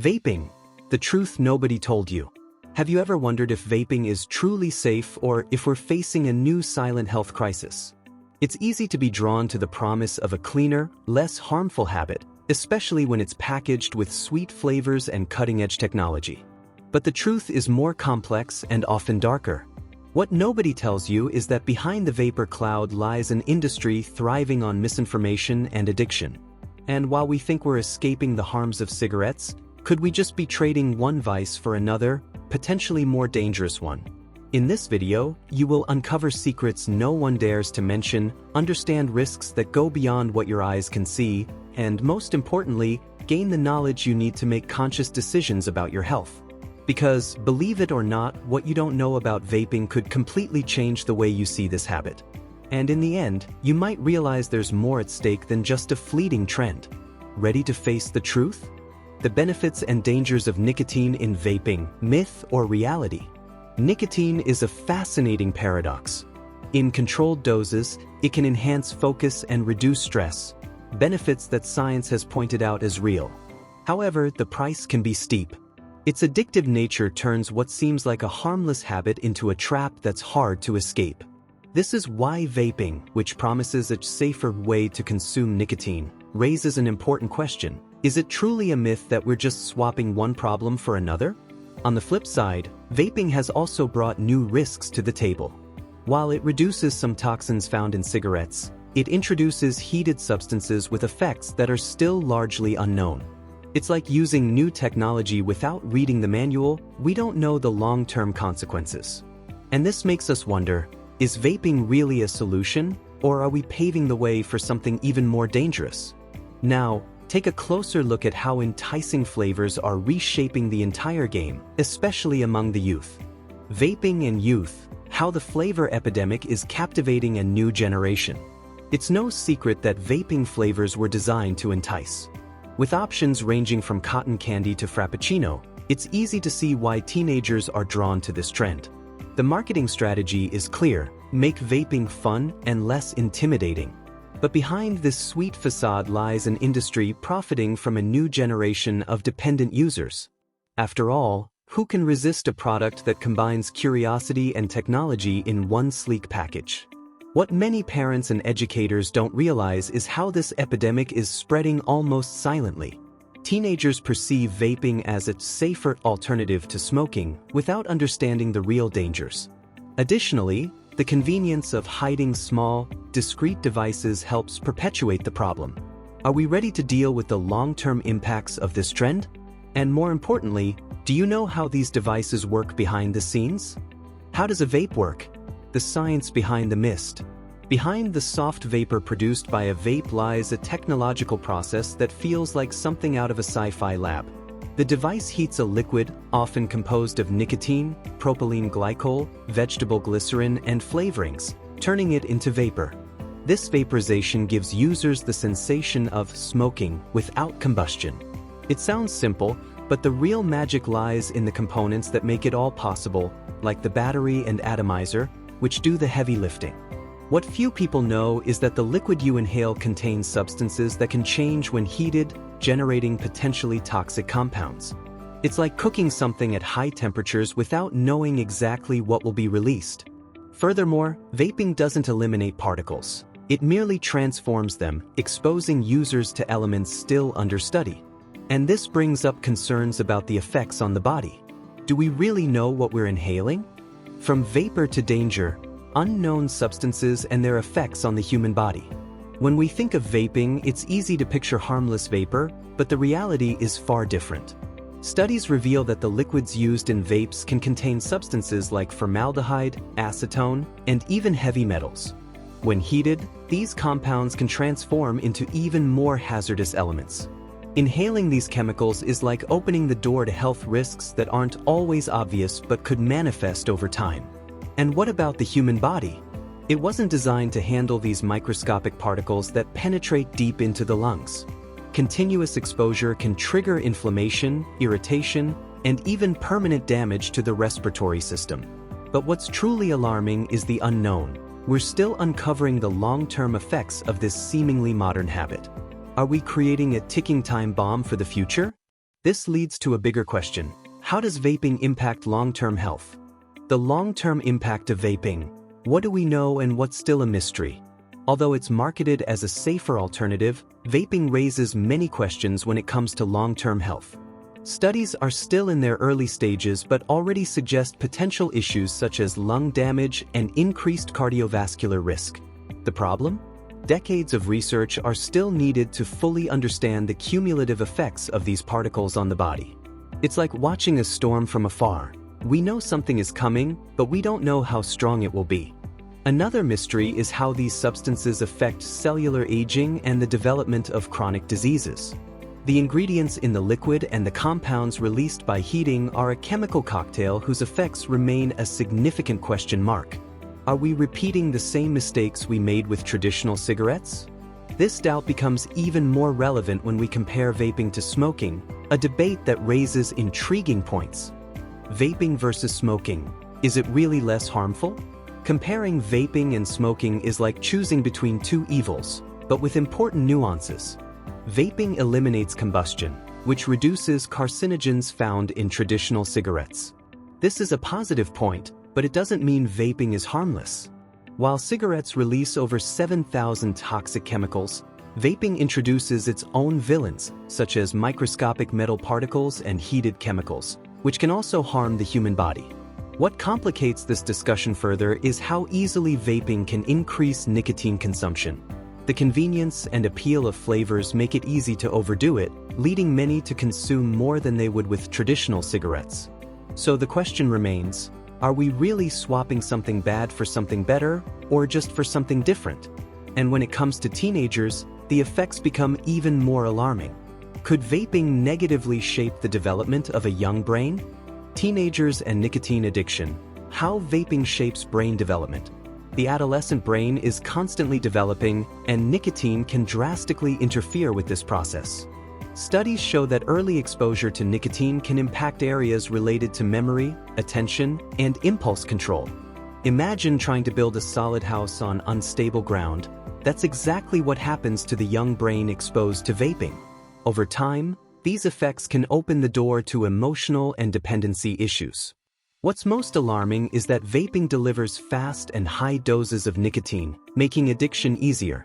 Vaping, the truth nobody told you. Have you ever wondered if vaping is truly safe or if we're facing a new silent health crisis? It's easy to be drawn to the promise of a cleaner, less harmful habit, especially when it's packaged with sweet flavors and cutting-edge technology. But the truth is more complex and often darker. What nobody tells you is that behind the vapor cloud lies an industry thriving on misinformation and addiction. And while we think we're escaping the harms of cigarettes, could we just be trading one vice for another, potentially more dangerous one? In this video, you will uncover secrets no one dares to mention, understand risks that go beyond what your eyes can see, and most importantly, gain the knowledge you need to make conscious decisions about your health. Because, believe it or not, what you don't know about vaping could completely change the way you see this habit. And in the end, you might realize there's more at stake than just a fleeting trend. Ready to face the truth? The benefits and dangers of nicotine in vaping, myth or reality? Nicotine is a fascinating paradox. In controlled doses, it can enhance focus and reduce stress, benefits that science has pointed out as real. However, the price can be steep. Its addictive nature turns what seems like a harmless habit into a trap that's hard to escape. This is why vaping, which promises a safer way to consume nicotine, raises an important question. Is it truly a myth that we're just swapping one problem for another? On the flip side, vaping has also brought new risks to the table. While it reduces some toxins found in cigarettes, it introduces heated substances with effects that are still largely unknown. It's like using new technology without reading the manual. We don't know the long-term consequences. And this makes us wonder, is vaping really a solution, or are we paving the way for something even more dangerous? Now, take a closer look at how enticing flavors are reshaping the entire game, especially among the youth. Vaping and youth, how the flavor epidemic is captivating a new generation. It's no secret that vaping flavors were designed to entice. With options ranging from cotton candy to frappuccino, it's easy to see why teenagers are drawn to this trend. The marketing strategy is clear: make vaping fun and less intimidating. But behind this sweet facade lies an industry profiting from a new generation of dependent users. After all, who can resist a product that combines curiosity and technology in one sleek package? What many parents and educators don't realize is how this epidemic is spreading almost silently. Teenagers perceive vaping as a safer alternative to smoking without understanding the real dangers. Additionally, the convenience of hiding small, discrete devices helps perpetuate the problem. Are we ready to deal with the long-term impacts of this trend? And more importantly, do you know how these devices work behind the scenes? How does a vape work? The science behind the mist. Behind the soft vapor produced by a vape lies a technological process that feels like something out of a sci-fi lab. The device heats a liquid, often composed of nicotine, propylene glycol, vegetable glycerin, and flavorings, turning it into vapor. This vaporization gives users the sensation of smoking without combustion. It sounds simple, but the real magic lies in the components that make it all possible, like the battery and atomizer, which do the heavy lifting. What few people know is that the liquid you inhale contains substances that can change when heated, generating potentially toxic compounds. It's like cooking something at high temperatures without knowing exactly what will be released. Furthermore, vaping doesn't eliminate particles. It merely transforms them, exposing users to elements still under study. And this brings up concerns about the effects on the body. Do we really know what we're inhaling? From vapor to danger, unknown substances and their effects on the human body. When we think of vaping, it's easy to picture harmless vapor, but the reality is far different. Studies reveal that the liquids used in vapes can contain substances like formaldehyde, acetone, and even heavy metals. When heated, these compounds can transform into even more hazardous elements. Inhaling these chemicals is like opening the door to health risks that aren't always obvious but could manifest over time. And what about the human body? It wasn't designed to handle these microscopic particles that penetrate deep into the lungs. Continuous exposure can trigger inflammation, irritation, and even permanent damage to the respiratory system. But what's truly alarming is the unknown. We're still uncovering the long-term effects of this seemingly modern habit. Are we creating a ticking time bomb for the future? This leads to a bigger question. How does vaping impact long-term health? The long-term impact of vaping. What do we know and what's still a mystery? Although it's marketed as a safer alternative, vaping raises many questions when it comes to long-term health. Studies are still in their early stages but already suggest potential issues such as lung damage and increased cardiovascular risk. The problem? Decades of research are still needed to fully understand the cumulative effects of these particles on the body. It's like watching a storm from afar. We know something is coming, but we don't know how strong it will be. Another mystery is how these substances affect cellular aging and the development of chronic diseases. The ingredients in the liquid and the compounds released by heating are a chemical cocktail whose effects remain a significant question mark. Are we repeating the same mistakes we made with traditional cigarettes? This doubt becomes even more relevant when we compare vaping to smoking, a debate that raises intriguing points. Vaping versus smoking. Is it really less harmful? Comparing vaping and smoking is like choosing between two evils, but with important nuances. Vaping eliminates combustion, which reduces carcinogens found in traditional cigarettes. This is a positive point, but it doesn't mean vaping is harmless. While cigarettes release over 7,000 toxic chemicals, vaping introduces its own villains, such as microscopic metal particles and heated chemicals, which can also harm the human body. What complicates this discussion further is how easily vaping can increase nicotine consumption. The convenience and appeal of flavors make it easy to overdo it, leading many to consume more than they would with traditional cigarettes. So the question remains, are we really swapping something bad for something better, or just for something different? And when it comes to teenagers, the effects become even more alarming. Could vaping negatively shape the development of a young brain? Teenagers and nicotine addiction. How vaping shapes brain development. The adolescent brain is constantly developing, and nicotine can drastically interfere with this process. Studies show that early exposure to nicotine can impact areas related to memory, attention, and impulse control. Imagine trying to build a solid house on unstable ground. That's exactly what happens to the young brain exposed to vaping. Over time, these effects can open the door to emotional and dependency issues. What's most alarming is that vaping delivers fast and high doses of nicotine, making addiction easier.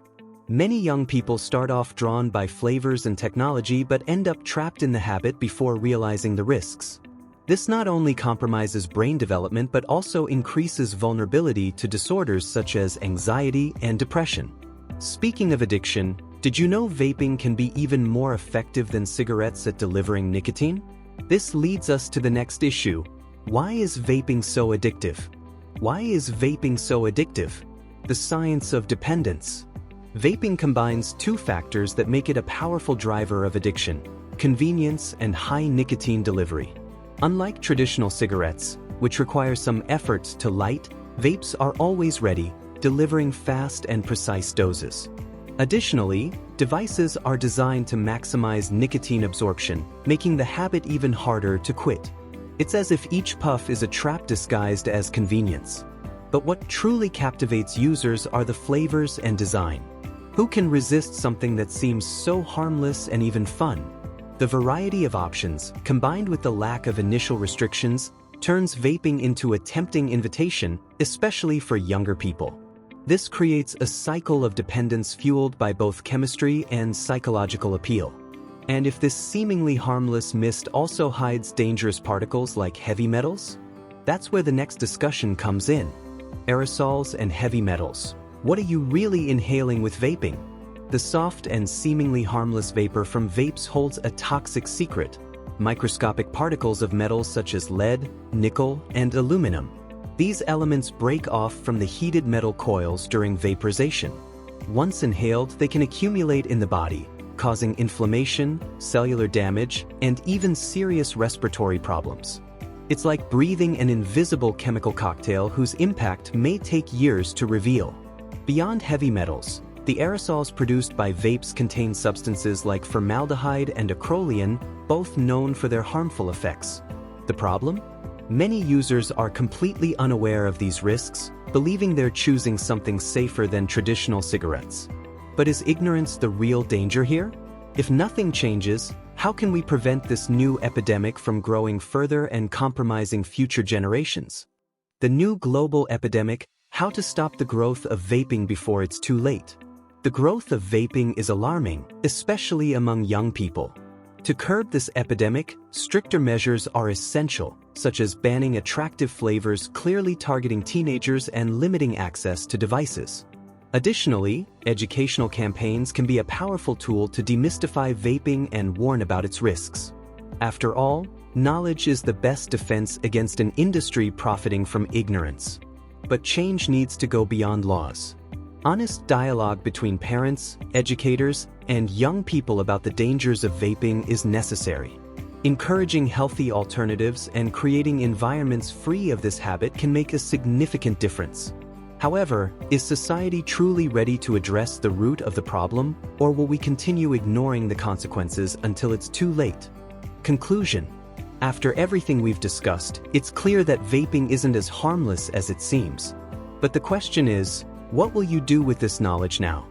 Many young people start off drawn by flavors and technology but end up trapped in the habit before realizing the risks. This not only compromises brain development but also increases vulnerability to disorders such as anxiety and depression. Speaking of addiction, did you know vaping can be even more effective than cigarettes at delivering nicotine? This leads us to the next issue. Why is vaping so addictive? Why is vaping so addictive? The science of dependence. Vaping combines two factors that make it a powerful driver of addiction: convenience and high nicotine delivery. Unlike traditional cigarettes, which require some effort to light, vapes are always ready, delivering fast and precise doses. Additionally, devices are designed to maximize nicotine absorption, making the habit even harder to quit. It's as if each puff is a trap disguised as convenience. But what truly captivates users are the flavors and design. Who can resist something that seems so harmless and even fun? The variety of options, combined with the lack of initial restrictions, turns vaping into a tempting invitation, especially for younger people. This creates a cycle of dependence fueled by both chemistry and psychological appeal. And if this seemingly harmless mist also hides dangerous particles like heavy metals? That's where the next discussion comes in. Aerosols and heavy metals. What are you really inhaling with vaping? The soft and seemingly harmless vapor from vapes holds a toxic secret: microscopic particles of metals such as lead, nickel, and aluminum. These elements break off from the heated metal coils during vaporization. Once inhaled, they can accumulate in the body, causing inflammation, cellular damage, and even serious respiratory problems. It's like breathing an invisible chemical cocktail whose impact may take years to reveal. Beyond heavy metals, the aerosols produced by vapes contain substances like formaldehyde and acrolein, both known for their harmful effects. The problem? Many users are completely unaware of these risks, believing they're choosing something safer than traditional cigarettes. But is ignorance the real danger here? If nothing changes, How can we prevent this new epidemic from growing further and compromising future generations? The new global epidemic: how to stop the growth of vaping before it's too late. The growth of vaping is alarming, especially among young people. To curb this epidemic, stricter measures are essential, such as banning attractive flavors, clearly targeting teenagers, and limiting access to devices. Additionally, educational campaigns can be a powerful tool to demystify vaping and warn about its risks. After all, knowledge is the best defense against an industry profiting from ignorance. But change needs to go beyond laws. Honest dialogue between parents, educators, and young people about the dangers of vaping is necessary. Encouraging healthy alternatives and creating environments free of this habit can make a significant difference. However, is society truly ready to address the root of the problem, or will we continue ignoring the consequences until it's too late? Conclusion: after everything we've discussed, it's clear that vaping isn't as harmless as it seems. But the question is, what will you do with this knowledge now?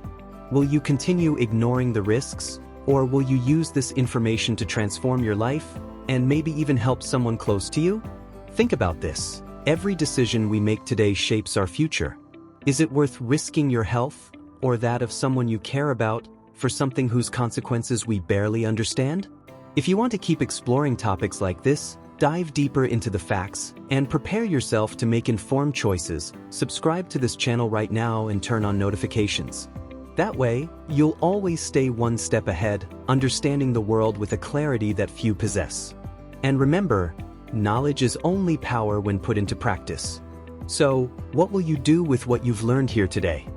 Will you continue ignoring the risks, or will you use this information to transform your life, and maybe even help someone close to you? Think about this. Every decision we make today shapes our future. Is it worth risking your health, or that of someone you care about, for something whose consequences we barely understand? If you want to keep exploring topics like this, dive deeper into the facts, and prepare yourself to make informed choices, subscribe to this channel right now and turn on notifications. That way, you'll always stay one step ahead, understanding the world with a clarity that few possess. And remember, knowledge is only power when put into practice. So, what will you do with what you've learned here today?